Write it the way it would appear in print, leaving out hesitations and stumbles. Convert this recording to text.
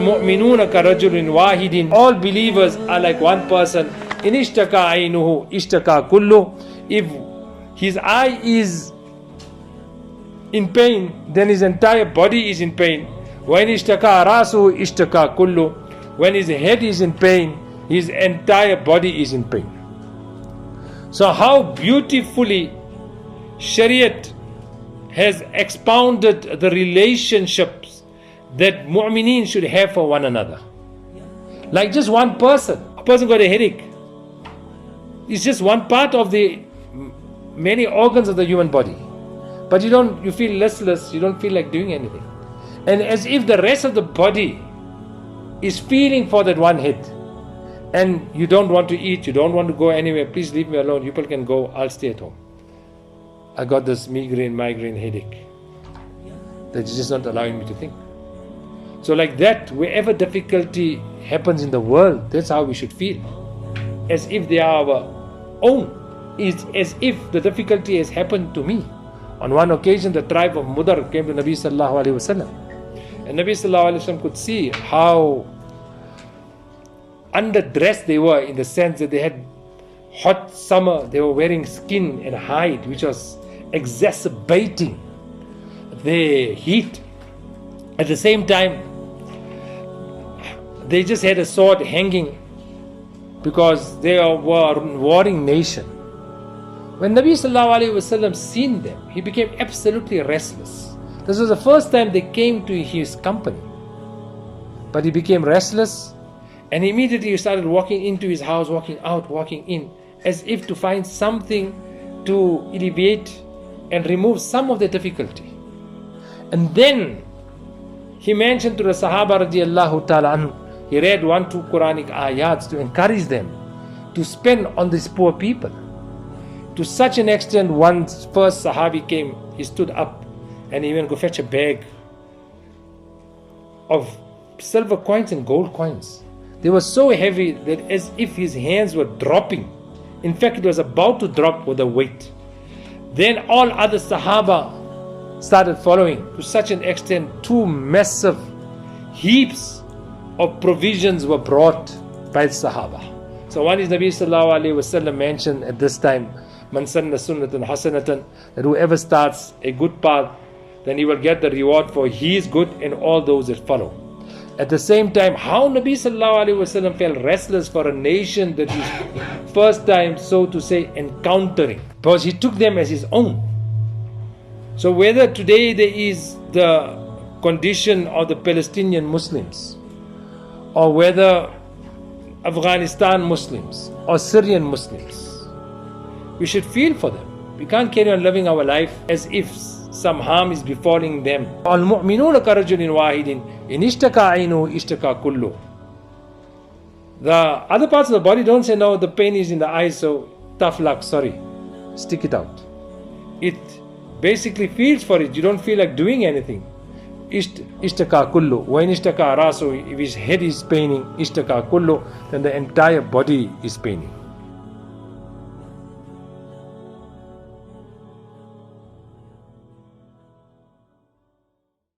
الْمُؤْمِنُونَ كَرَجُلٍ وَاحِدٍ. All believers are like one person. إِنِ اشْتَكَى عَيْنُهُ اشْتَكَى كُلُّهُ. If his eye is in pain, then his entire body is in pain. When اشْتَكَى رَاسُهُ اشْتَكَى كُلُّهُ. When his head is in pain, his entire body is in pain. So how beautifully Shariat has expounded the relationships that mu'mineen should have for one another. Like just one person. A person got a headache. It's just one part of the many organs of the human body. But you feel restless, you don't feel like doing anything. And as if the rest of the body is feeling for that one head. And you don't want to eat, you don't want to go anywhere, please leave me alone, you people can go, I'll stay at home. I got this migraine headache that's just not allowing me to think. So like that, wherever difficulty happens in the world, that's how we should feel. As if they are our own. It's as if the difficulty has happened to me. On one occasion, the tribe of Mudar came to Nabi Sallallahu Alaihi Wasallam. And Nabi Sallallahu Alaihi Wasallam could see how underdressed they were, in the sense that they had hot summer, they were wearing skin and hide, which was exacerbating the heat. At the same time, they just had a sword hanging because they were a warring nation. When Nabi Sallallahu Alaihi Wasallam seen them, he became absolutely restless. This was the first time they came to his company. But he became restless, and immediately he started walking into his house, walking out, walking in, as if to find something to alleviate and remove some of the difficulty. And then he mentioned to the Sahaba radiallahu ta'ala anhu, he read 1-2 Quranic ayats to encourage them to spend on these poor people. To such an extent, one first Sahabi came, he stood up and he went to fetch a bag of silver coins and gold coins. They were so heavy that as if his hands were dropping. In fact, it was about to drop with the weight. Then all other Sahaba started following, to such an extent 2 massive heaps of provisions were brought by the Sahaba. So one is Nabi Sallallahu Alaihi Wasallam mentioned at this time, Man sanna sunnatan hasanatan, that whoever starts a good path, then he will get the reward for his good and all those that follow. At the same time, how Nabi Sallallahu Alaihi Wasallam felt restless for a nation that is first time, so to say, encountering, because he took them as his own. So whether today there is the condition of the Palestinian Muslims, or whether Afghanistan Muslims or Syrian Muslims, we should feel for them. We can't carry on living our life as if some harm is befalling them. الْمُؤْمِنُونَ كَرَجُلٍ وَاحِدٍ إِنِ اشْتَكَى عَيْنُهُ اشْتَكَى كُلُّهُ. The other parts of the body don't say, no, the pain is in the eyes, so tough luck, sorry, stick it out. It basically feels for it. You don't feel like doing anything. Ishtaka kullu. When ishtaka rasu, if his head is paining, ishtaka kullu, then the entire body is paining.